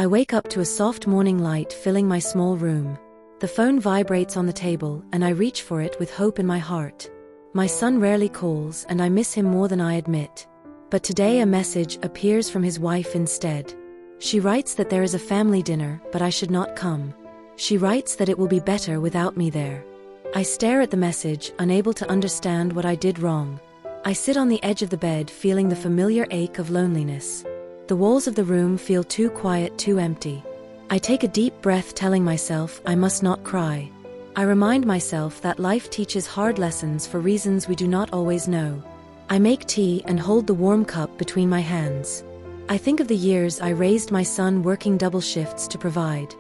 I wake up to a soft morning light filling my small room. The phone vibrates on the table, and I reach for it with hope in my heart. My son rarely calls, and I miss him more than I admit. But today a message appears from his wife instead. She writes that there is a family dinner, but I should not come. She writes that it will be better without me there. I stare at the message, unable to understand what I did wrong. I sit on the edge of the bed, feeling the familiar ache of loneliness. The walls of the room feel too quiet, too empty. I take a deep breath, telling myself I must not cry. I remind myself that life teaches hard lessons for reasons we do not always know. I make tea and hold the warm cup between my hands. I think of the years I raised my son, working double shifts to provide.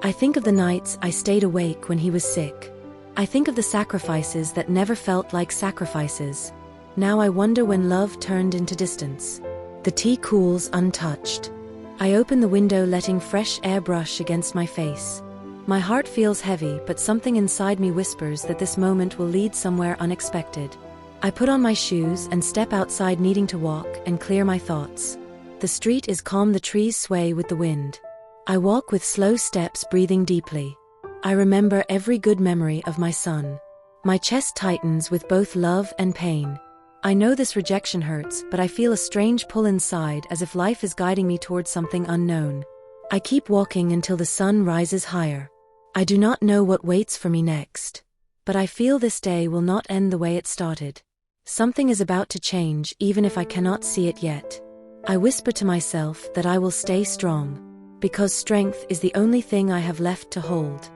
I think of the nights I stayed awake when he was sick. I think of the sacrifices that never felt like sacrifices. Now I wonder when love turned into distance. The tea cools untouched. I open the window, letting fresh air brush against my face. My heart feels heavy, but something inside me whispers that this moment will lead somewhere unexpected. I put on my shoes and step outside, needing to walk and clear my thoughts. The street is calm, the trees sway with the wind. I walk with slow steps, breathing deeply. I remember every good memory of my son. My chest tightens with both love and pain. I know this rejection hurts, but I feel a strange pull inside, as if life is guiding me towards something unknown. I keep walking until the sun rises higher. I do not know what waits for me next. But I feel this day will not end the way it started. Something is about to change, even if I cannot see it yet. I whisper to myself that I will stay strong, because strength is the only thing I have left to hold.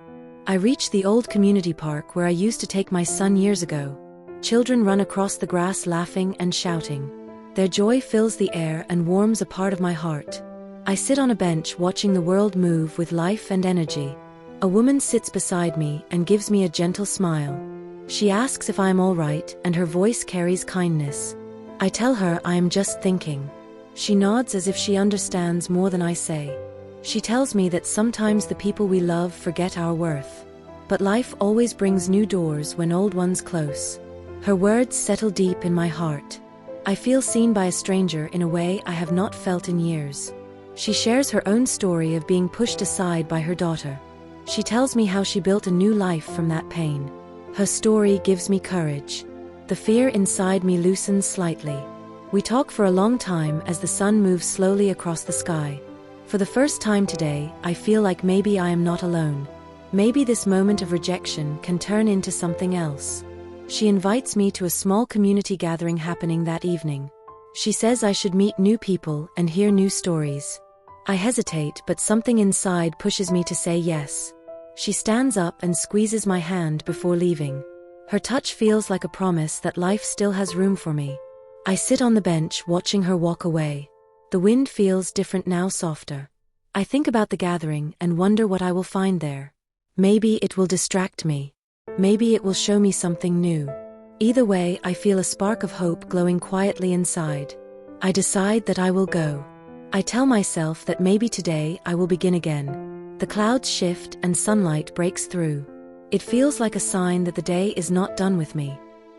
I reach the old community park where I used to take my son years ago. Children run across the grass, laughing and shouting. Their joy fills the air and warms a part of my heart. I sit on a bench, watching the world move with life and energy. A woman sits beside me and gives me a gentle smile. She asks if I am all right, and her voice carries kindness. I tell her I am just thinking. She nods as if she understands more than I say. She tells me that sometimes the people we love forget our worth. But life always brings new doors when old ones close. Her words settle deep in my heart. I feel seen by a stranger in a way I have not felt in years. She shares her own story of being pushed aside by her daughter. She tells me how she built a new life from that pain. Her story gives me courage. The fear inside me loosens slightly. We talk for a long time as the sun moves slowly across the sky. For the first time today, I feel like maybe I am not alone. Maybe this moment of rejection can turn into something else. She invites me to a small community gathering happening that evening. She says I should meet new people and hear new stories. I hesitate, but something inside pushes me to say yes. She stands up and squeezes my hand before leaving. Her touch feels like a promise that life still has room for me. I sit on the bench, watching her walk away. The wind feels different now, softer. I think about the gathering and wonder what I will find there. Maybe it will distract me. Maybe it will show me something new. Either way, I feel a spark of hope glowing quietly inside. I decide that I will go. I tell myself that maybe today I will begin again. The clouds shift and sunlight breaks through. It feels like a sign that the day is not done with me.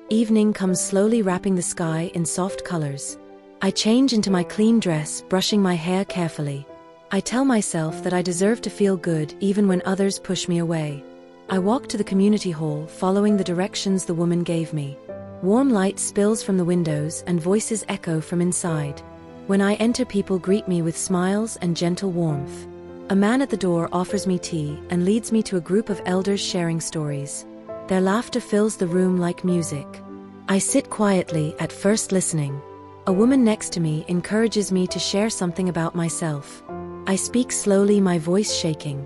Evening comes slowly, wrapping the sky in soft colors. I change into my clean dress, brushing my hair carefully. I tell myself that I deserve to feel good even when others push me away. I walk to the community hall, following the directions the woman gave me. Warm light spills from the windows and voices echo from inside. When I enter, people greet me with smiles and gentle warmth. A man at the door offers me tea and leads me to a group of elders sharing stories. Their laughter fills the room like music. I sit quietly, at first listening. A woman next to me encourages me to share something about myself. I speak slowly, my voice shaking.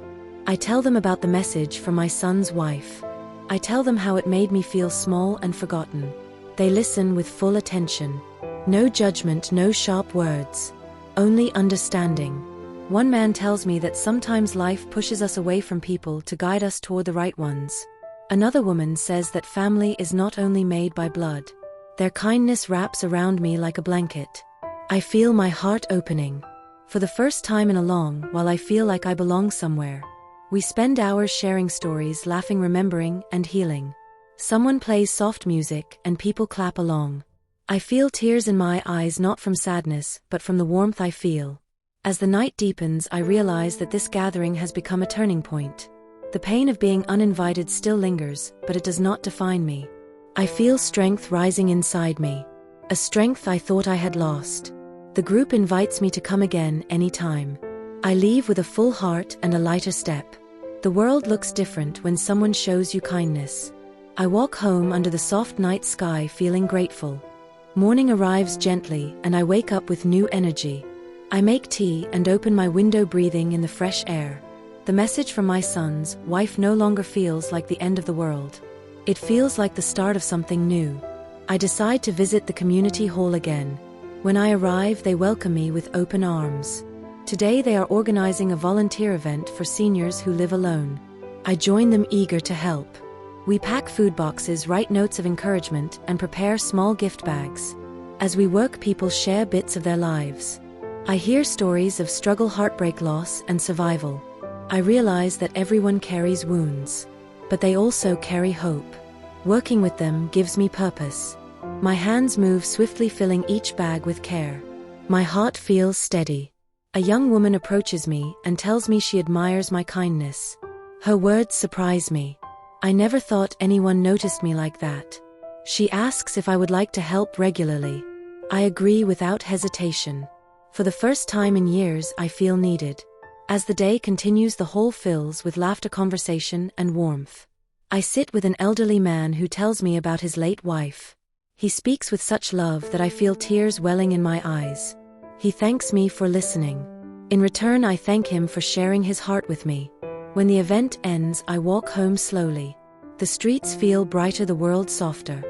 I tell them about the message from my son's wife. I tell them how it made me feel small and forgotten. They listen with full attention. No judgment, no sharp words. Only understanding. One man tells me that sometimes life pushes us away from people to guide us toward the right ones. Another woman says that family is not only made by blood. Their kindness wraps around me like a blanket. I feel my heart opening. For the first time in a long while, I feel like I belong somewhere. We spend hours sharing stories, laughing, remembering, and healing. Someone plays soft music, and people clap along. I feel tears in my eyes, not from sadness, but from the warmth I feel. As the night deepens, I realize that this gathering has become a turning point. The pain of being uninvited still lingers, but it does not define me. I feel strength rising inside me. A strength I thought I had lost. The group invites me to come again anytime. I leave with a full heart and a lighter step. The world looks different when someone shows you kindness. I walk home under the soft night sky feeling grateful. Morning arrives gently and I wake up with new energy. I make tea and open my window breathing in the fresh air. The message from my son's wife no longer feels like the end of the world. It feels like the start of something new. I decide to visit the community hall again. When I arrive, they welcome me with open arms. Today they are organizing a volunteer event for seniors who live alone. I join them eager to help. We pack food boxes, write notes of encouragement, and prepare small gift bags. As we work, people share bits of their lives. I hear stories of struggle, heartbreak, loss, and survival. I realize that everyone carries wounds, but they also carry hope. Working with them gives me purpose. My hands move swiftly, filling each bag with care. My heart feels steady. A young woman approaches me and tells me she admires my kindness. Her words surprise me. I never thought anyone noticed me like that. She asks if I would like to help regularly. I agree without hesitation. For the first time in years, I feel needed. As the day continues, the hall fills with laughter, conversation, and warmth. I sit with an elderly man who tells me about his late wife. He speaks with such love that I feel tears welling in my eyes. He thanks me for listening. In return, I thank him for sharing his heart with me. When the event ends, I walk home slowly. The streets feel brighter, the world softer.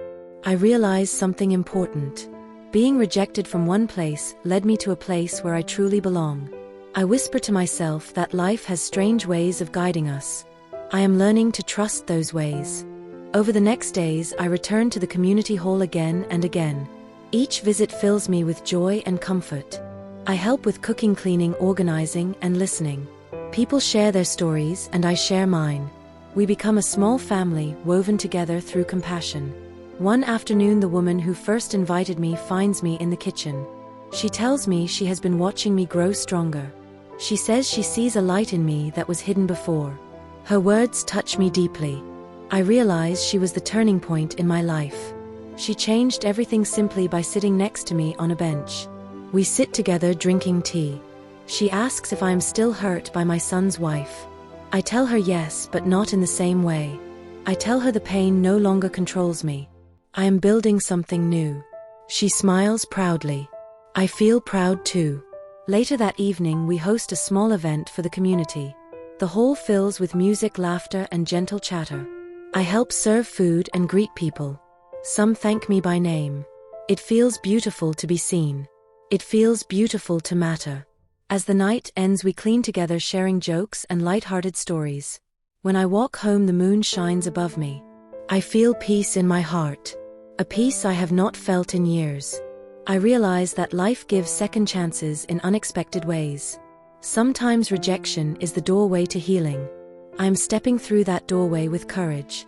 I realize something important. Being rejected from one place led me to a place where I truly belong. I whisper to myself that life has strange ways of guiding us. I am learning to trust those ways. Over the next days, I return to the community hall again and again. Each visit fills me with joy and comfort. I help with cooking, cleaning, organizing, and listening. People share their stories and I share mine. We become a small family woven together through compassion. One afternoon, the woman who first invited me finds me in the kitchen. She tells me she has been watching me grow stronger. She says she sees a light in me that was hidden before. Her words touch me deeply. I realize she was the turning point in my life. She changed everything simply by sitting next to me on a bench. We sit together drinking tea. She asks if I am still hurt by my son's wife. I tell her yes, but not in the same way. I tell her the pain no longer controls me. I am building something new. She smiles proudly. I feel proud too. Later that evening, we host a small event for the community. The hall fills with music, laughter, and gentle chatter. I help serve food and greet people. Some thank me by name. It feels beautiful to be seen. It feels beautiful to matter. As the night ends, we clean together, sharing jokes and light-hearted stories. When I walk home, the moon shines above me. I feel peace in my heart. A peace I have not felt in years. I realize that life gives second chances in unexpected ways. Sometimes rejection is the doorway to healing. I am stepping through that doorway with courage.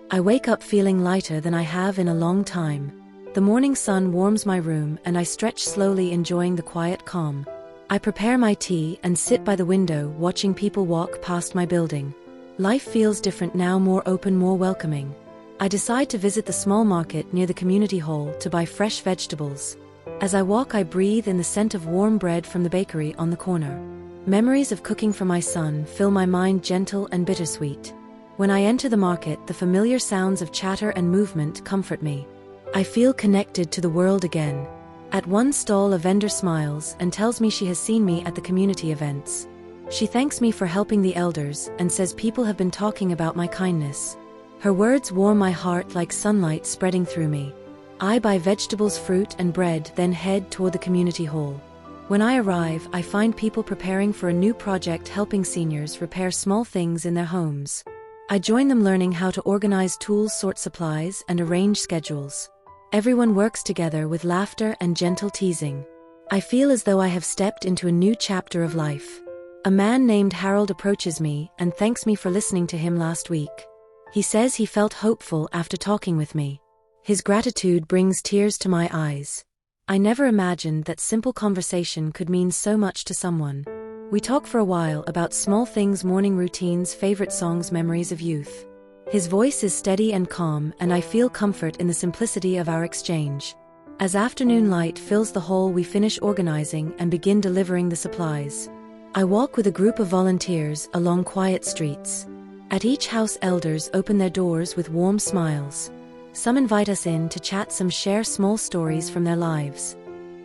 I wake up feeling lighter than I have in a long time. The morning sun warms my room and I stretch slowly, enjoying the quiet calm. I prepare my tea and sit by the window, watching people walk past my building. Life feels different now, more open, more welcoming. I decide to visit the small market near the community hall to buy fresh vegetables. As I walk, I breathe in the scent of warm bread from the bakery on the corner. Memories of cooking for my son fill my mind, gentle and bittersweet. When I enter the market, the familiar sounds of chatter and movement comfort me. I feel connected to the world again. At one stall, a vendor smiles and tells me she has seen me at the community events. She thanks me for helping the elders and says people have been talking about my kindness. Her words warm my heart like sunlight spreading through me. I buy vegetables, fruit, and bread, then head toward the community hall. When I arrive, I find people preparing for a new project, helping seniors repair small things in their homes. I join them, learning how to organize tools, sort supplies, and arrange schedules. Everyone works together with laughter and gentle teasing. I feel as though I have stepped into a new chapter of life. A man named Harold approaches me and thanks me for listening to him last week. He says he felt hopeful after talking with me. His gratitude brings tears to my eyes. I never imagined that simple conversation could mean so much to someone. We talk for a while about small things, morning routines, favorite songs, memories of youth. His voice is steady and calm, and I feel comfort in the simplicity of our exchange. As afternoon light fills the hall, we finish organizing and begin delivering the supplies. I walk with a group of volunteers along quiet streets. At each house, elders open their doors with warm smiles. Some invite us in to chat, some share small stories from their lives.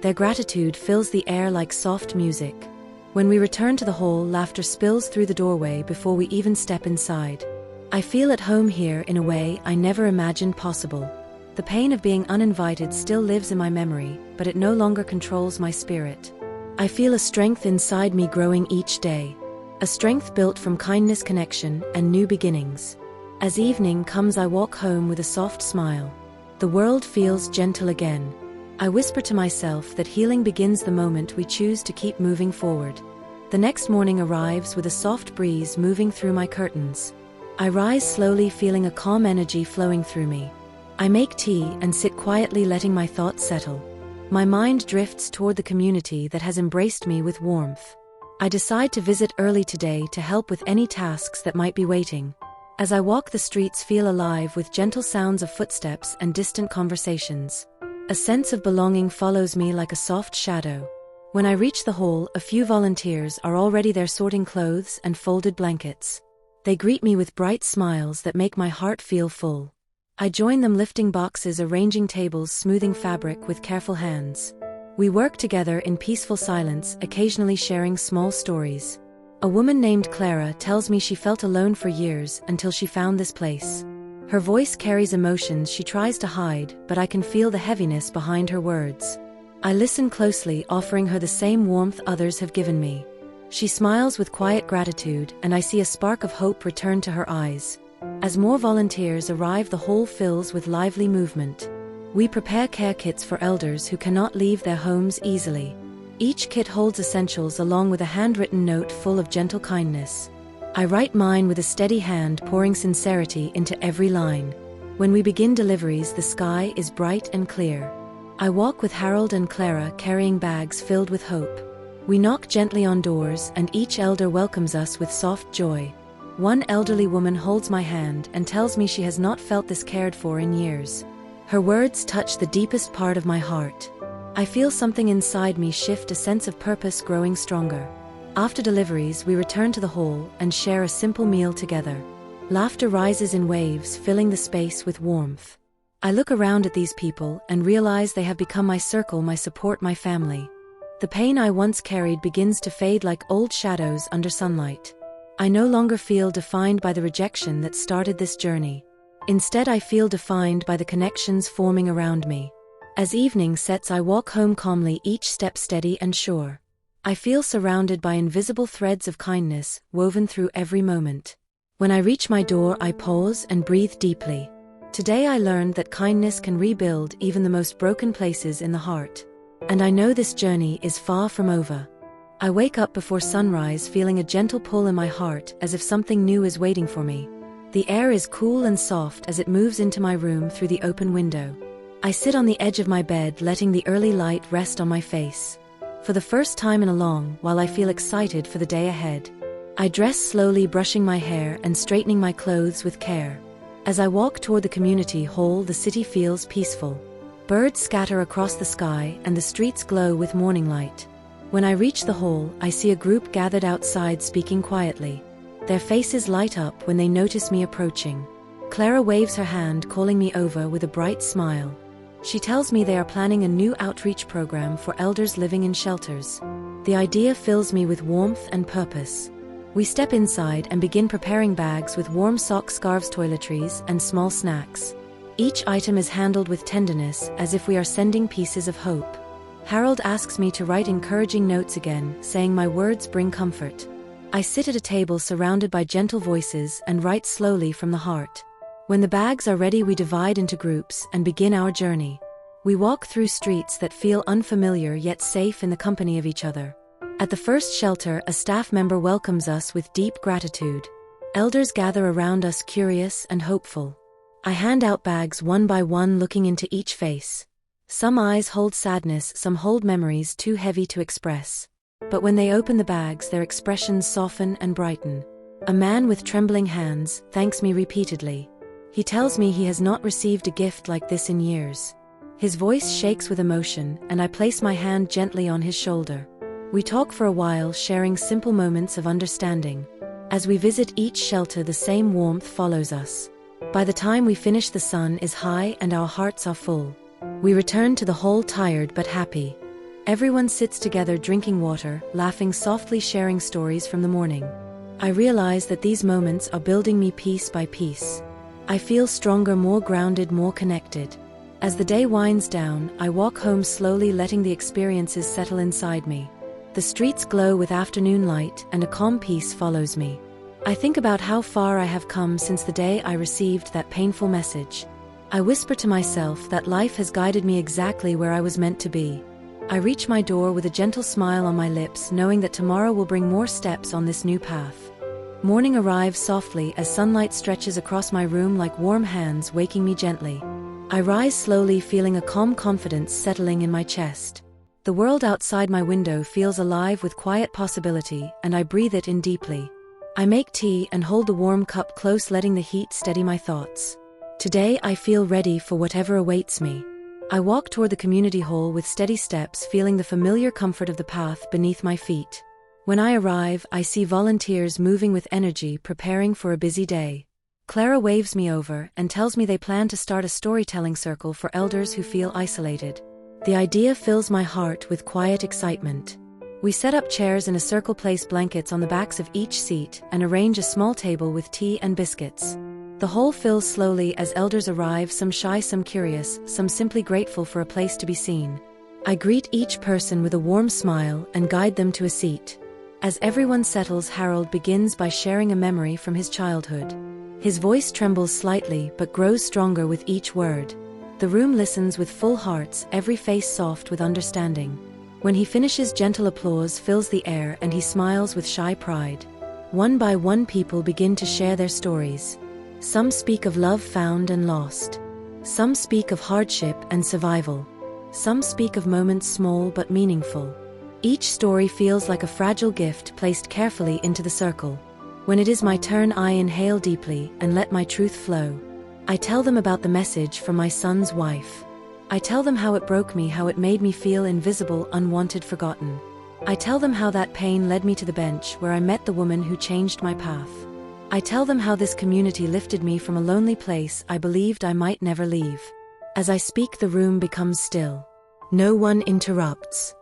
Their gratitude fills the air like soft music. When we return to the hall, laughter spills through the doorway before we even step inside. I feel at home here in a way I never imagined possible. The pain of being uninvited still lives in my memory, but it no longer controls my spirit. I feel a strength inside me growing each day. A strength built from kindness, connection, and new beginnings. As evening comes, I walk home with a soft smile. The world feels gentle again. I whisper to myself that healing begins the moment we choose to keep moving forward. The next morning arrives with a soft breeze moving through my curtains. I rise slowly, feeling a calm energy flowing through me. I make tea and sit quietly, letting my thoughts settle. My mind drifts toward the community that has embraced me with warmth. I decide to visit early today to help with any tasks that might be waiting. As I walk, the streets feel alive with gentle sounds of footsteps and distant conversations. A sense of belonging follows me like a soft shadow. When I reach the hall, a few volunteers are already there, sorting clothes and folded blankets. They greet me with bright smiles that make my heart feel full. I join them, lifting boxes, arranging tables, smoothing fabric with careful hands. We work together in peaceful silence, occasionally sharing small stories. A woman named Clara tells me she felt alone for years until she found this place. Her voice carries emotions she tries to hide, but I can feel the heaviness behind her words. I listen closely, offering her the same warmth others have given me. She smiles with quiet gratitude, and I see a spark of hope return to her eyes. As more volunteers arrive, the hall fills with lively movement. We prepare care kits for elders who cannot leave their homes easily. Each kit holds essentials along with a handwritten note full of gentle kindness. I write mine with a steady hand, pouring sincerity into every line. When we begin deliveries, the sky is bright and clear. I walk with Harold and Clara, carrying bags filled with hope. We knock gently on doors, and each elder welcomes us with soft joy. One elderly woman holds my hand and tells me she has not felt this cared for in years. Her words touch the deepest part of my heart. I feel something inside me shift, a sense of purpose growing stronger. After deliveries, we return to the hall and share a simple meal together. Laughter rises in waves, filling the space with warmth. I look around at these people and realize they have become my circle, my support, my family. The pain I once carried begins to fade like old shadows under sunlight. I no longer feel defined by the rejection that started this journey. Instead, I feel defined by the connections forming around me. As evening sets, I walk home calmly, each step steady and sure. I feel surrounded by invisible threads of kindness, woven through every moment. When I reach my door, I pause and breathe deeply. Today I learned that kindness can rebuild even the most broken places in the heart. And I know this journey is far from over. I wake up before sunrise, feeling a gentle pull in my heart, as if something new is waiting for me. The air is cool and soft as it moves into my room through the open window. I sit on the edge of my bed, letting the early light rest on my face. For the first time in a long while, I feel excited for the day ahead. I dress slowly, brushing my hair and straightening my clothes with care. As I walk toward the community hall, the city feels peaceful. Birds scatter across the sky and the streets glow with morning light. When I reach the hall, I see a group gathered outside, speaking quietly. Their faces light up when they notice me approaching. Clara waves her hand, calling me over with a bright smile. She tells me they are planning a new outreach program for elders living in shelters. The idea fills me with warmth and purpose. We step inside and begin preparing bags with warm socks, scarves, toiletries, and small snacks. Each item is handled with tenderness, as if we are sending pieces of hope. Harold asks me to write encouraging notes again, saying my words bring comfort. I sit at a table surrounded by gentle voices and write slowly from the heart. When the bags are ready, we divide into groups and begin our journey. We walk through streets that feel unfamiliar yet safe in the company of each other. At the first shelter, a staff member welcomes us with deep gratitude. Elders gather around us, curious and hopeful. I hand out bags one by one, looking into each face. Some eyes hold sadness, some hold memories too heavy to express. But when they open the bags, their expressions soften and brighten. A man with trembling hands thanks me repeatedly. He tells me he has not received a gift like this in years. His voice shakes with emotion, and I place my hand gently on his shoulder. We talk for a while, sharing simple moments of understanding. As we visit each shelter, the same warmth follows us. By the time we finish, the sun is high and our hearts are full. We return to the hall tired but happy. Everyone sits together drinking water, laughing softly, sharing stories from the morning. I realize that these moments are building me piece by piece. I feel stronger, more grounded, more connected. As the day winds down, I walk home slowly, letting the experiences settle inside me. The streets glow with afternoon light, and a calm peace follows me. I think about how far I have come since the day I received that painful message. I whisper to myself that life has guided me exactly where I was meant to be. I reach my door with a gentle smile on my lips, knowing that tomorrow will bring more steps on this new path. Morning arrives softly as sunlight stretches across my room like warm hands, waking me gently. I rise slowly, feeling a calm confidence settling in my chest. The world outside my window feels alive with quiet possibility, and I breathe it in deeply. I make tea and hold the warm cup close, letting the heat steady my thoughts. Today I feel ready for whatever awaits me. I walk toward the community hall with steady steps, feeling the familiar comfort of the path beneath my feet. When I arrive, I see volunteers moving with energy, preparing for a busy day. Clara waves me over and tells me they plan to start a storytelling circle for elders who feel isolated. The idea fills my heart with quiet excitement. We set up chairs in a circle, place blankets on the backs of each seat, and arrange a small table with tea and biscuits. The hall fills slowly as elders arrive, some shy, some curious, some simply grateful for a place to be seen. I greet each person with a warm smile and guide them to a seat. As everyone settles, Harold begins by sharing a memory from his childhood. His voice trembles slightly but grows stronger with each word. The room listens with full hearts, every face soft with understanding. When he finishes, gentle applause fills the air and he smiles with shy pride. One by one, people begin to share their stories. Some speak of love found and lost. Some speak of hardship and survival. Some speak of moments small but meaningful. Each story feels like a fragile gift placed carefully into the circle. When it is my turn, I inhale deeply and let my truth flow. I tell them about the message from my son's wife. I tell them how it broke me, how it made me feel invisible, unwanted, forgotten. I tell them how that pain led me to the bench where I met the woman who changed my path. I tell them how this community lifted me from a lonely place I believed I might never leave. As I speak, the room becomes still. No one interrupts.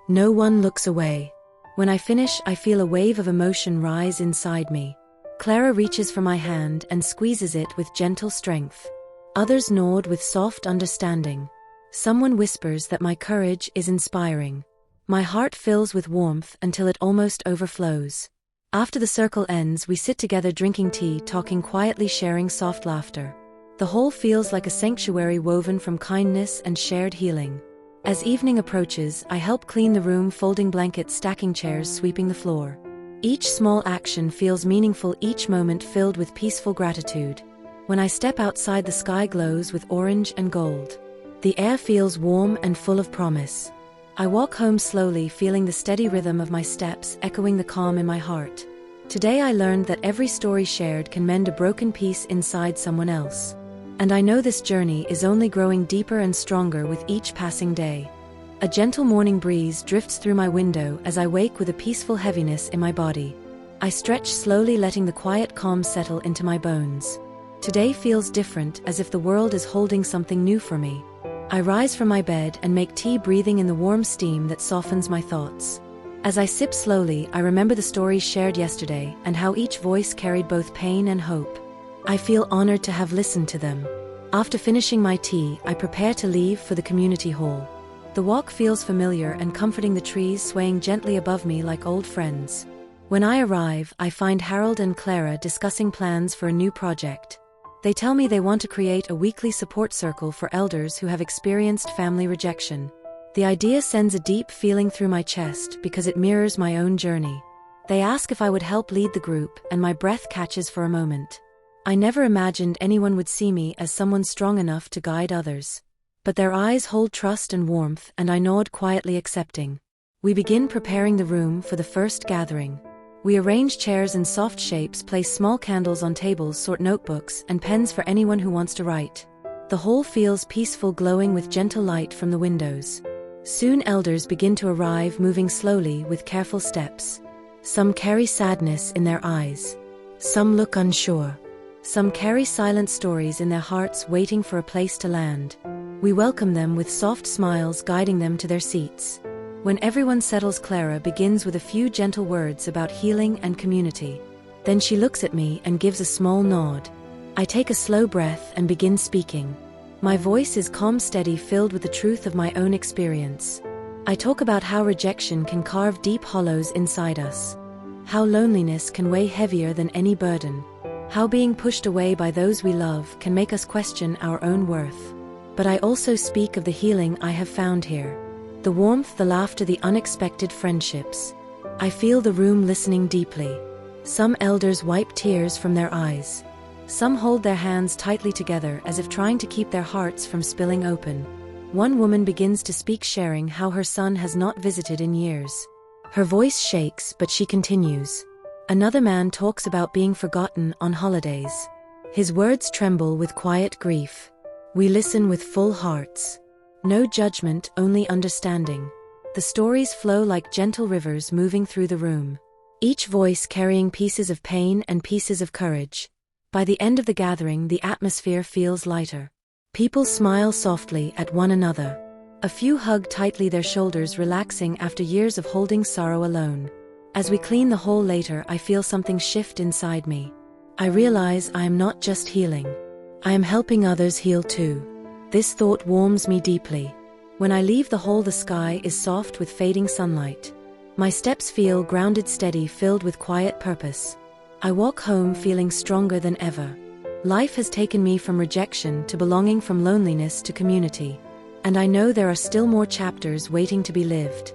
No one looks away. When I finish, I feel a wave of emotion rise inside me. Clara reaches for my hand and squeezes it with gentle strength. Others nod with soft understanding. Someone whispers that my courage is inspiring. My heart fills with warmth until it almost overflows. After the circle ends, we sit together drinking tea, talking quietly, sharing soft laughter. The hall feels like a sanctuary woven from kindness and shared healing. As evening approaches, I help clean the room, folding blankets, stacking chairs, sweeping the floor. Each small action feels meaningful, each moment filled with peaceful gratitude. When I step outside, the sky glows with orange and gold. The air feels warm and full of promise. I walk home slowly, feeling the steady rhythm of my steps echoing the calm in my heart. Today I learned that every story shared can mend a broken piece inside someone else. And I know this journey is only growing deeper and stronger with each passing day. A gentle morning breeze drifts through my window as I wake with a peaceful heaviness in my body. I stretch slowly, letting the quiet calm settle into my bones. Today feels different, as if the world is holding something new for me. I rise from my bed and make tea, breathing in the warm steam that softens my thoughts. As I sip slowly, I remember the stories shared yesterday and how each voice carried both pain and hope. I feel honored to have listened to them. After finishing my tea, I prepare to leave for the community hall. The walk feels familiar and comforting, the trees swaying gently above me like old friends. When I arrive, I find Harold and Clara discussing plans for a new project. They tell me they want to create a weekly support circle for elders who have experienced family rejection. The idea sends a deep feeling through my chest because it mirrors my own journey. They ask if I would help lead the group, and my breath catches for a moment. I never imagined anyone would see me as someone strong enough to guide others. But their eyes hold trust and warmth, and I nod quietly accepting. We begin preparing the room for the first gathering. We arrange chairs in soft shapes, place small candles on tables, sort notebooks and pens for anyone who wants to write. The hall feels peaceful, glowing with gentle light from the windows. Soon elders begin to arrive, moving slowly with careful steps. Some carry sadness in their eyes. Some look unsure. Some carry silent stories in their hearts, waiting for a place to land. We welcome them with soft smiles, guiding them to their seats. When everyone settles, Clara begins with a few gentle words about healing and community. Then she looks at me and gives a small nod. I take a slow breath and begin speaking. My voice is calm, steady, filled with the truth of my own experience. I talk about how rejection can carve deep hollows inside us. How loneliness can weigh heavier than any burden. How being pushed away by those we love can make us question our own worth. But I also speak of the healing I have found here. The warmth, the laughter, the unexpected friendships. I feel the room listening deeply. Some elders wipe tears from their eyes. Some hold their hands tightly together as if trying to keep their hearts from spilling open. One woman begins to speak, sharing how her son has not visited in years. Her voice shakes, but she continues. Another man talks about being forgotten on holidays. His words tremble with quiet grief. We listen with full hearts. No judgment, only understanding. The stories flow like gentle rivers, moving through the room. Each voice carrying pieces of pain and pieces of courage. By the end of the gathering, the atmosphere feels lighter. People smile softly at one another. A few hug tightly, their shoulders relaxing after years of holding sorrow alone. As we clean the hall later, I feel something shift inside me. I realize I am not just healing. I am helping others heal too. This thought warms me deeply. When I leave the hall, the sky is soft with fading sunlight. My steps feel grounded, steady, filled with quiet purpose. I walk home feeling stronger than ever. Life has taken me from rejection to belonging, from loneliness to community. And I know there are still more chapters waiting to be lived.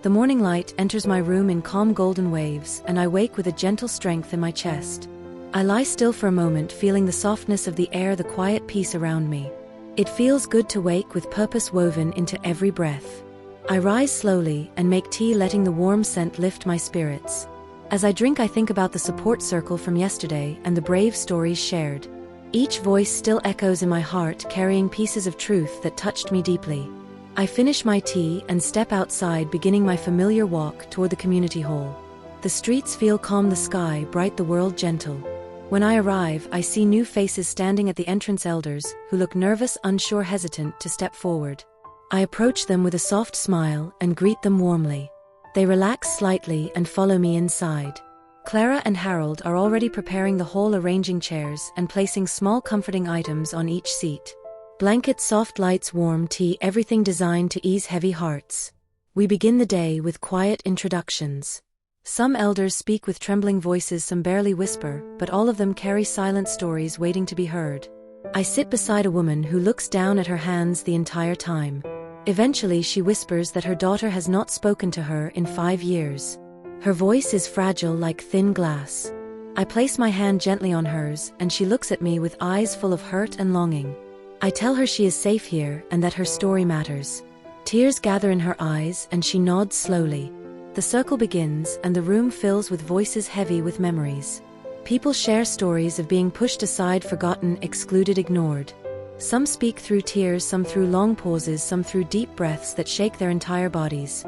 The morning light enters my room in calm golden waves, and I wake with a gentle strength in my chest. I lie still for a moment, feeling the softness of the air, the quiet peace around me. It feels good to wake with purpose woven into every breath. I rise slowly and make tea, letting the warm scent lift my spirits. As I drink, I think about the support circle from yesterday and the brave stories shared. Each voice still echoes in my heart, carrying pieces of truth that touched me deeply. I finish my tea and step outside, beginning my familiar walk toward the community hall. The streets feel calm, the sky bright, the world gentle. When I arrive, I see new faces standing at the entrance, elders who look nervous, unsure, hesitant to step forward. I approach them with a soft smile and greet them warmly. They relax slightly and follow me inside. Clara and Harold are already preparing the hall, arranging chairs and placing small comforting items on each seat. Blankets, soft lights, warm tea, everything designed to ease heavy hearts. We begin the day with quiet introductions. Some elders speak with trembling voices, some barely whisper, but all of them carry silent stories waiting to be heard. I sit beside a woman who looks down at her hands the entire time. Eventually, she whispers that her daughter has not spoken to her in 5 years. Her voice is fragile like thin glass. I place my hand gently on hers, and she looks at me with eyes full of hurt and longing. I tell her she is safe here and that her story matters. Tears gather in her eyes, and she nods slowly. The circle begins, and the room fills with voices heavy with memories. People share stories of being pushed aside, forgotten, excluded, ignored. Some speak through tears, some through long pauses, some through deep breaths that shake their entire bodies.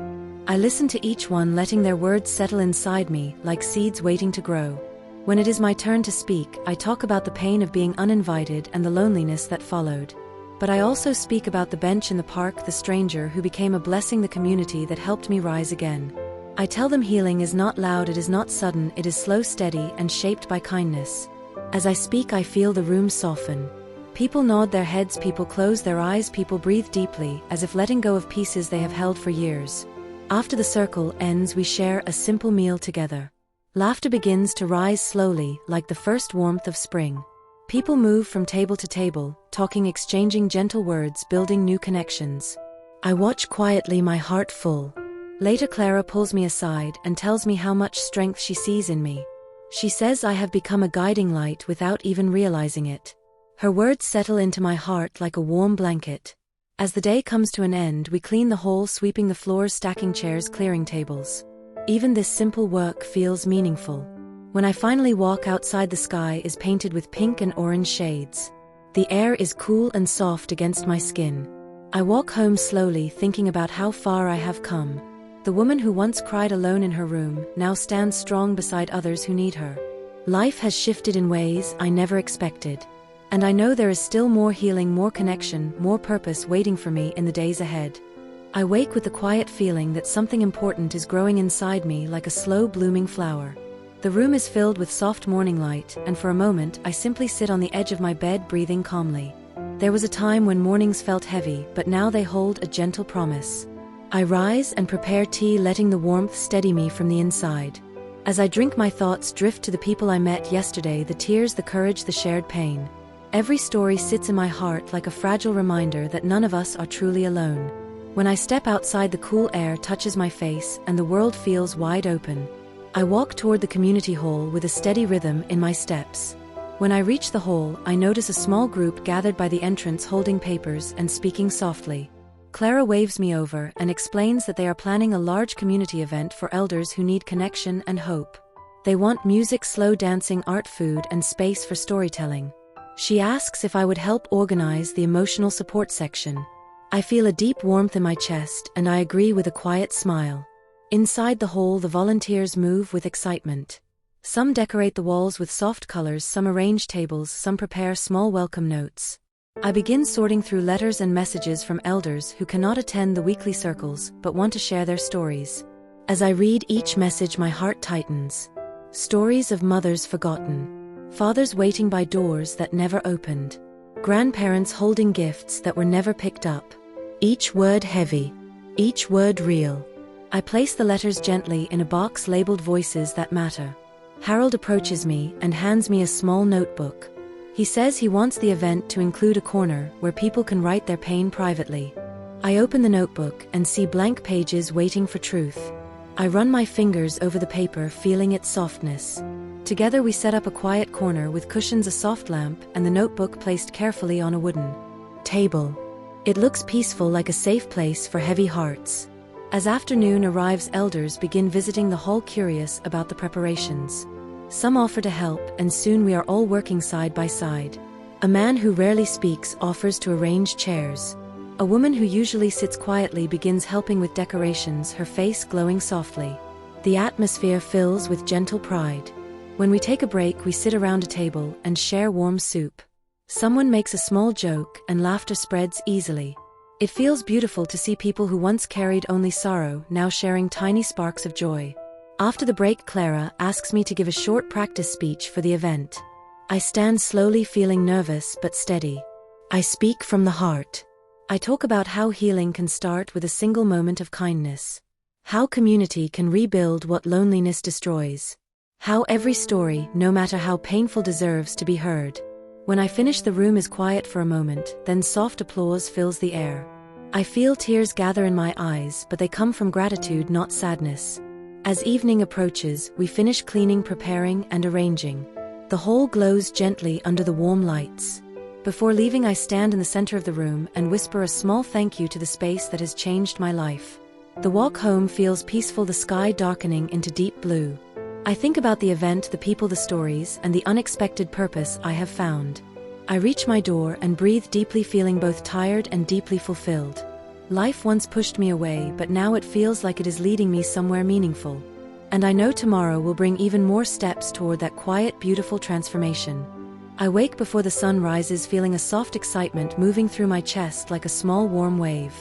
I listen to each one, letting their words settle inside me like seeds waiting to grow. When it is my turn to speak, I talk about the pain of being uninvited and the loneliness that followed. But I also speak about the bench in the park, the stranger who became a blessing, the community that helped me rise again. I tell them healing is not loud, it is not sudden, it is slow, steady, and shaped by kindness. As I speak, I feel the room soften. People nod their heads, people close their eyes, people breathe deeply, as if letting go of pieces they have held for years. After the circle ends, we share a simple meal together. Laughter begins to rise slowly, like the first warmth of spring. People move from table to table, talking, exchanging gentle words, building new connections. I watch quietly, my heart full. Later, Clara pulls me aside and tells me how much strength she sees in me. She says I have become a guiding light without even realizing it. Her words settle into my heart like a warm blanket. As the day comes to an end, we clean the hall, sweeping the floors, stacking chairs, clearing tables. Even this simple work feels meaningful. When I finally walk outside, the sky is painted with pink and orange shades. The air is cool and soft against my skin. I walk home slowly, thinking about how far I have come. The woman who once cried alone in her room now stands strong beside others who need her. Life has shifted in ways I never expected. And I know there is still more healing, more connection, more purpose waiting for me in the days ahead. I wake with the quiet feeling that something important is growing inside me, like a slow blooming flower. The room is filled with soft morning light, and for a moment I simply sit on the edge of my bed, breathing calmly. There was a time when mornings felt heavy, but now they hold a gentle promise. I rise and prepare tea, letting the warmth steady me from the inside. As I drink, my thoughts drift to the people I met yesterday, the tears, the courage, the shared pain. Every story sits in my heart like a fragile reminder that none of us are truly alone. When I step outside, the cool air touches my face and the world feels wide open. I walk toward the community hall with a steady rhythm in my steps. When I reach the hall, I notice a small group gathered by the entrance, holding papers and speaking softly. Clara waves me over and explains that they are planning a large community event for elders who need connection and hope. They want music, slow dancing, art, food, and space for storytelling. She asks if I would help organize the emotional support section. I feel a deep warmth in my chest, and I agree with a quiet smile. Inside the hall, the volunteers move with excitement. Some decorate the walls with soft colors, some arrange tables, some prepare small welcome notes. I begin sorting through letters and messages from elders who cannot attend the weekly circles but want to share their stories. As I read each message, my heart tightens. Stories of mothers forgotten. Fathers waiting by doors that never opened. Grandparents holding gifts that were never picked up. Each word heavy. Each word real. I place the letters gently in a box labeled Voices That Matter. Harold approaches me and hands me a small notebook. He says he wants the event to include a corner where people can write their pain privately. I open the notebook and see blank pages waiting for truth. I run my fingers over the paper, feeling its softness. Together we set up a quiet corner with cushions, a soft lamp, and the notebook placed carefully on a wooden table. It looks peaceful, like a safe place for heavy hearts. As afternoon arrives, elders begin visiting the hall, curious about the preparations. Some offer to help, and soon we are all working side by side. A man who rarely speaks offers to arrange chairs. A woman who usually sits quietly begins helping with decorations, her face glowing softly. The atmosphere fills with gentle pride. When we take a break, we sit around a table and share warm soup. Someone makes a small joke and laughter spreads easily. It feels beautiful to see people who once carried only sorrow now sharing tiny sparks of joy. After the break, Clara asks me to give a short practice speech for the event. I stand slowly, feeling nervous but steady. I speak from the heart. I talk about how healing can start with a single moment of kindness. How community can rebuild what loneliness destroys. How every story, no matter how painful, deserves to be heard. When I finish, the room is quiet for a moment, then soft applause fills the air. I feel tears gather in my eyes, but they come from gratitude, not sadness. As evening approaches, we finish cleaning, preparing, and arranging. The hall glows gently under the warm lights. Before leaving, I stand in the center of the room and whisper a small thank you to the space that has changed my life. The walk home feels peaceful, the sky darkening into deep blue. I think about the event, the people, the stories, and the unexpected purpose I have found. I reach my door and breathe deeply, feeling both tired and deeply fulfilled. Life once pushed me away, but now it feels like it is leading me somewhere meaningful. And I know tomorrow will bring even more steps toward that quiet, beautiful transformation. I wake before the sun rises, feeling a soft excitement moving through my chest like a small warm wave.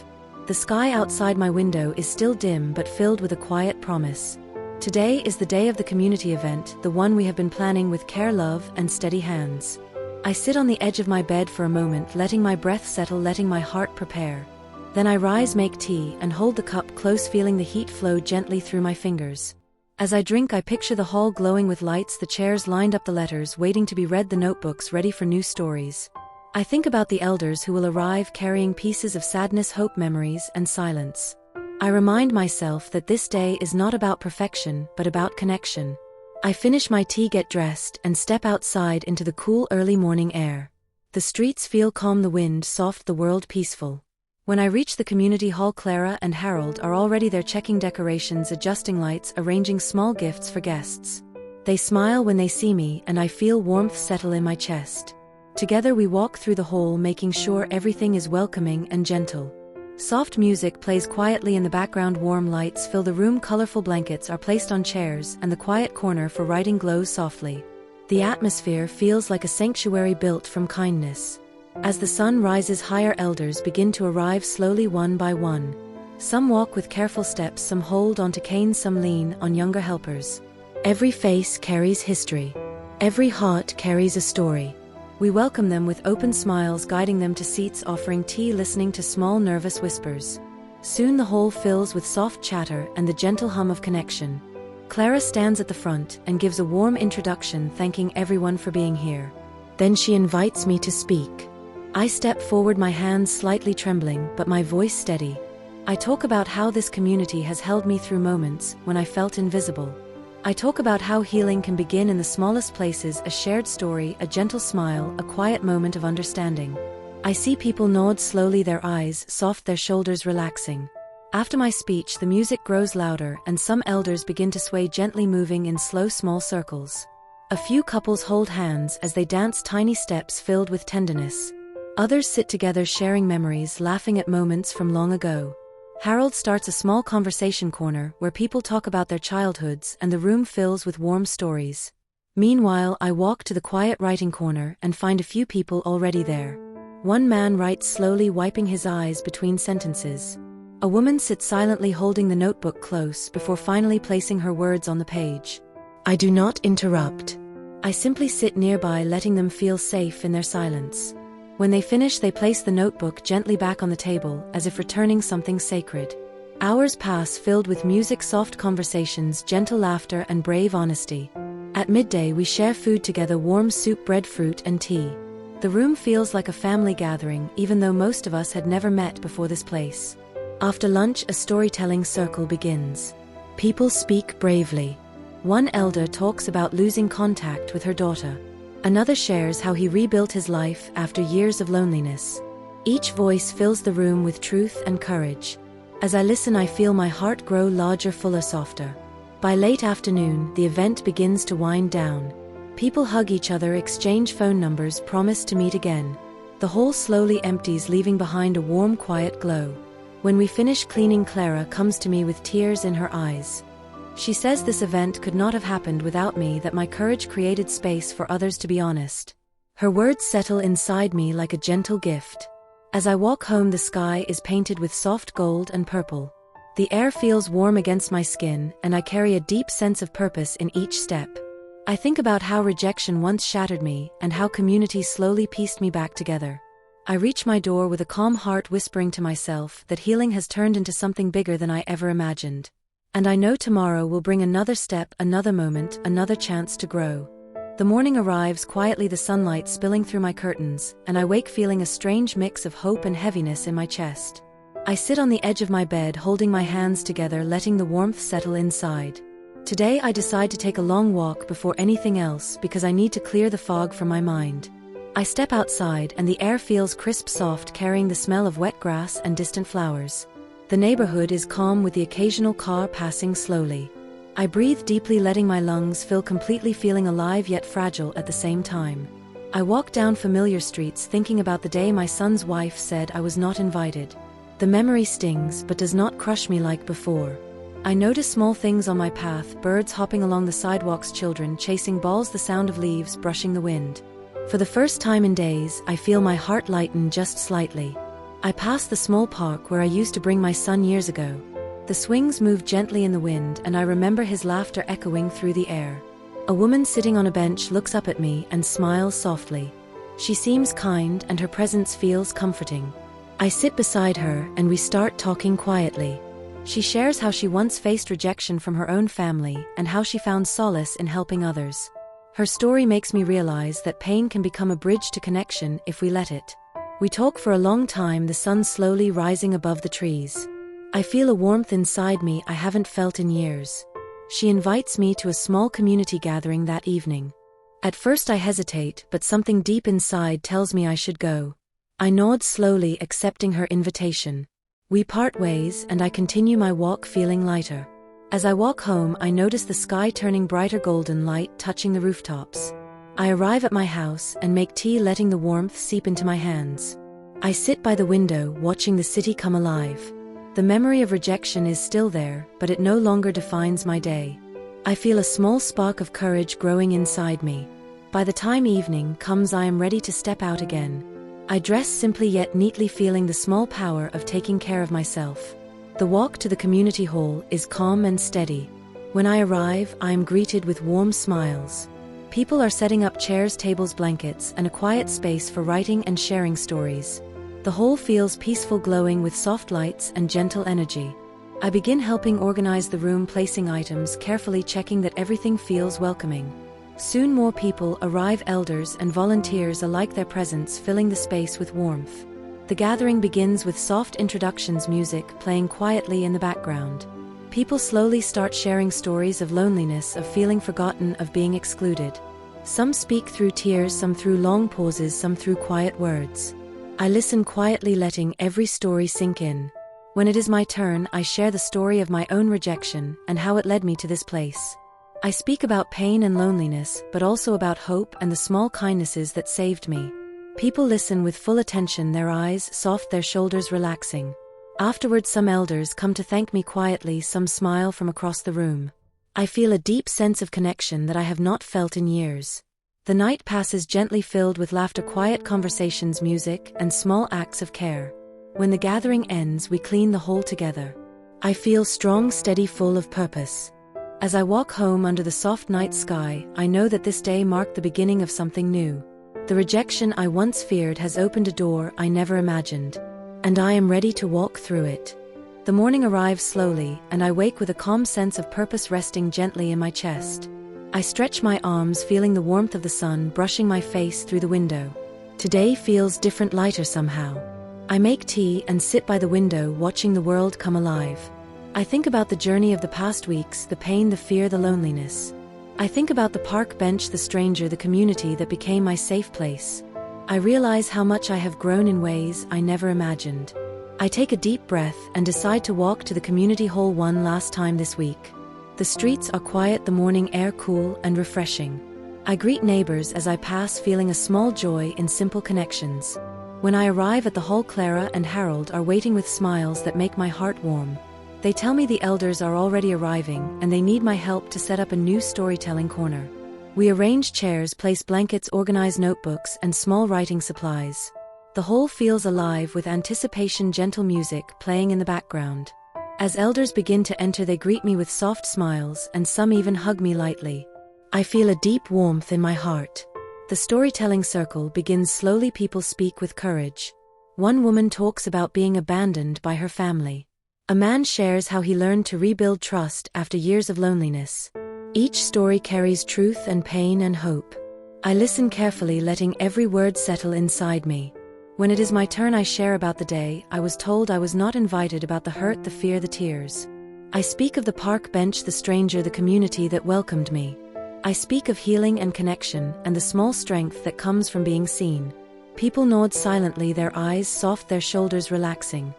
The sky outside my window is still dim but filled with a quiet promise. Today is the day of the community event, the one we have been planning with care, love, and steady hands. I sit on the edge of my bed for a moment, letting my breath settle, letting my heart prepare. Then I rise, make tea, and hold the cup close, feeling the heat flow gently through my fingers. As I drink, I picture the hall glowing with lights, the chairs lined up, the letters waiting to be read, the notebooks ready for new stories. I think about the elders who will arrive carrying pieces of sadness, hope, memories, and silence. I remind myself that this day is not about perfection, but about connection. I finish my tea, get dressed, and step outside into the cool early morning air. The streets feel calm, the wind soft, the world peaceful. When I reach the community hall, Clara and Harold are already there, checking decorations, adjusting lights, arranging small gifts for guests. They smile when they see me, and I feel warmth settle in my chest. Together we walk through the hall, making sure everything is welcoming and gentle. Soft music plays quietly in the background, warm lights fill the room, colorful blankets are placed on chairs, and the quiet corner for writing glows softly. The atmosphere feels like a sanctuary built from kindness. As the sun rises higher, elders begin to arrive slowly, one by one. Some walk with careful steps, some hold onto canes, some lean on younger helpers. Every face carries history. Every heart carries a story. We welcome them with open smiles, guiding them to seats, offering tea, listening to small nervous whispers. Soon the hall fills with soft chatter and the gentle hum of connection. Clara stands at the front and gives a warm introduction, thanking everyone for being here. Then she invites me to speak. I step forward, my hands slightly trembling, but my voice steady. I talk about how this community has held me through moments when I felt invisible. I talk about how healing can begin in the smallest places, a shared story, a gentle smile, a quiet moment of understanding. I see people nod slowly, their eyes soft, their shoulders relaxing. After my speech, the music grows louder, and some elders begin to sway gently, moving in slow, small circles. A few couples hold hands as they dance, tiny steps filled with tenderness. Others sit together, sharing memories, laughing at moments from long ago. Harold starts a small conversation corner where people talk about their childhoods, and the room fills with warm stories. Meanwhile, I walk to the quiet writing corner and find a few people already there. One man writes slowly, wiping his eyes between sentences. A woman sits silently, holding the notebook close before finally placing her words on the page. I do not interrupt. I simply sit nearby, letting them feel safe in their silence. When they finish, they place the notebook gently back on the table, as if returning something sacred. Hours pass, filled with music, soft conversations, gentle laughter, and brave honesty. At midday, we share food together, warm soup, bread, fruit, and tea. The room feels like a family gathering, even though most of us had never met before this place. After lunch, a storytelling circle begins. People speak bravely. One elder talks about losing contact with her daughter. Another shares how he rebuilt his life after years of loneliness. Each voice fills the room with truth and courage. As I listen, I feel my heart grow larger, fuller, softer. By late afternoon, the event begins to wind down. People hug each other, exchange phone numbers, promise to meet again. The hall slowly empties, leaving behind a warm, quiet glow. When we finish cleaning, Clara comes to me with tears in her eyes. She says this event could not have happened without me, that my courage created space for others to be honest. Her words settle inside me like a gentle gift. As I walk home, the sky is painted with soft gold and purple. The air feels warm against my skin, and I carry a deep sense of purpose in each step. I think about how rejection once shattered me, and how community slowly pieced me back together. I reach my door with a calm heart, whispering to myself that healing has turned into something bigger than I ever imagined. And I know tomorrow will bring another step, another moment, another chance to grow. The morning arrives quietly, the sunlight spilling through my curtains, and I wake feeling a strange mix of hope and heaviness in my chest. I sit on the edge of my bed, holding my hands together, letting the warmth settle inside. Today I decide to take a long walk before anything else, because I need to clear the fog from my mind. I step outside, and the air feels crisp, soft, carrying the smell of wet grass and distant flowers. The neighborhood is calm, with the occasional car passing slowly. I breathe deeply, letting my lungs fill completely, feeling alive yet fragile at the same time. I walk down familiar streets, thinking about the day my son's wife said I was not invited. The memory stings, but does not crush me like before. I notice small things on my path: birds hopping along the sidewalks, children chasing balls, the sound of leaves brushing the wind. For the first time in days, I feel my heart lighten just slightly. I pass the small park where I used to bring my son years ago. The swings move gently in the wind, and I remember his laughter echoing through the air. A woman sitting on a bench looks up at me and smiles softly. She seems kind, and her presence feels comforting. I sit beside her, and we start talking quietly. She shares how she once faced rejection from her own family, and how she found solace in helping others. Her story makes me realize that pain can become a bridge to connection if we let it. We talk for a long time, the sun slowly rising above the trees. I feel a warmth inside me I haven't felt in years. She invites me to a small community gathering that evening. At first I hesitate, but something deep inside tells me I should go. I nod slowly, accepting her invitation. We part ways, and I continue my walk feeling lighter. As I walk home, I notice the sky turning brighter, golden light touching the rooftops. I arrive at my house and make tea, letting the warmth seep into my hands. I sit by the window, watching the city come alive. The memory of rejection is still there, but it no longer defines my day. I feel a small spark of courage growing inside me. By the time evening comes, I am ready to step out again. I dress simply yet neatly, feeling the small power of taking care of myself. The walk to the community hall is calm and steady. When I arrive, I am greeted with warm smiles. People are setting up chairs, tables, blankets, and a quiet space for writing and sharing stories. The hall feels peaceful, glowing with soft lights and gentle energy. I begin helping organize the room, placing items carefully, checking that everything feels welcoming. Soon more people arrive, elders and volunteers alike, their presence filling the space with warmth. The gathering begins with soft introductions, music playing quietly in the background. People slowly start sharing stories of loneliness, of feeling forgotten, of being excluded. Some speak through tears, some through long pauses, some through quiet words. I listen quietly, letting every story sink in. When it is my turn, I share the story of my own rejection and how it led me to this place. I speak about pain and loneliness, but also about hope and the small kindnesses that saved me. People listen with full attention, their eyes soft, their shoulders relaxing. Afterwards, some elders come to thank me quietly, some smile from across the room. I feel a deep sense of connection that I have not felt in years. The night passes gently, filled with laughter, quiet conversations, music, and small acts of care. When the gathering ends, we clean the hall together. I feel strong, steady, full of purpose. As I walk home under the soft night sky, I know that this day marked the beginning of something new. The rejection I once feared has opened a door I never imagined, and I am ready to walk through it. The morning arrives slowly, and I wake with a calm sense of purpose resting gently in my chest. I stretch my arms, feeling the warmth of the sun brushing my face through the window. Today feels different, lighter somehow. I make tea and sit by the window, watching the world come alive. I think about the journey of the past weeks, the pain, the fear, the loneliness. I think about the park bench, the stranger, the community that became my safe place. I realize how much I have grown in ways I never imagined. I take a deep breath and decide to walk to the community hall one last time this week. The streets are quiet, the morning air cool and refreshing. I greet neighbors as I pass, feeling a small joy in simple connections. When I arrive at the hall, Clara and Harold are waiting with smiles that make my heart warm. They tell me the elders are already arriving and they need my help to set up a new storytelling corner. We arrange chairs, place blankets, organize notebooks and small writing supplies. The hall feels alive with anticipation, gentle music playing in the background. As elders begin to enter, they greet me with soft smiles and some even hug me lightly. I feel a deep warmth in my heart. The storytelling circle begins slowly. People speak with courage. One woman talks about being abandoned by her family. A man shares how he learned to rebuild trust after years of loneliness. Each story carries truth and pain and hope. I listen carefully, letting every word settle inside me. When it is my turn, I share about the day I was told I was not invited, about the hurt, the fear, the tears. I speak of the park bench, the stranger, the community that welcomed me. I speak of healing and connection and the small strength that comes from being seen. People nod silently, their eyes soft, their shoulders relaxing.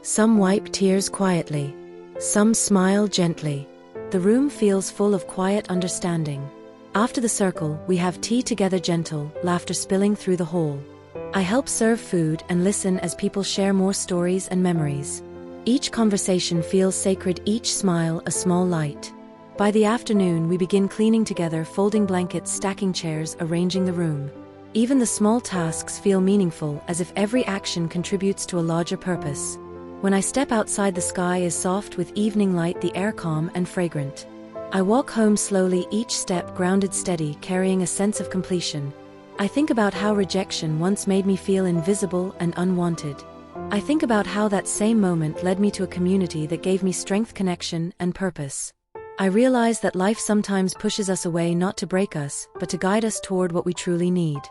Some wipe tears quietly. Some smile gently. The room feels full of quiet understanding. After the circle, we have tea together, gentle laughter spilling through the hall. I help serve food and listen as people share more stories and memories. Each conversation feels sacred, each smile a small light. By the afternoon, we begin cleaning together, folding blankets, stacking chairs, arranging the room. Even the small tasks feel meaningful, as if every action contributes to a larger purpose. When I step outside, the sky is soft with evening light, the air calm and fragrant. I walk home slowly, each step grounded, steady, carrying a sense of completion. I think about how rejection once made me feel invisible and unwanted. I think about how that same moment led me to a community that gave me strength, connection, and purpose. I realize that life sometimes pushes us away, not to break us, but to guide us toward what we truly need.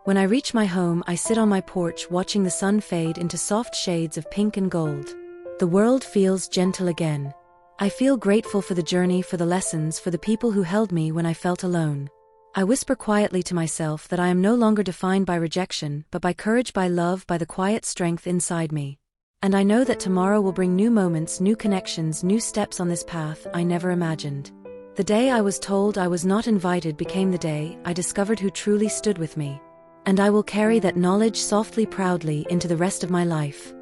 When I reach my home, I sit on my porch, watching the sun fade into soft shades of pink and gold. The world feels gentle again. I feel grateful for the journey, for the lessons, for the people who held me when I felt alone. I whisper quietly to myself that I am no longer defined by rejection, but by courage, by love, by the quiet strength inside me. And I know that tomorrow will bring new moments, new connections, new steps on this path I never imagined. The day I was told I was not invited became the day I discovered who truly stood with me. And I will carry that knowledge softly, proudly into the rest of my life.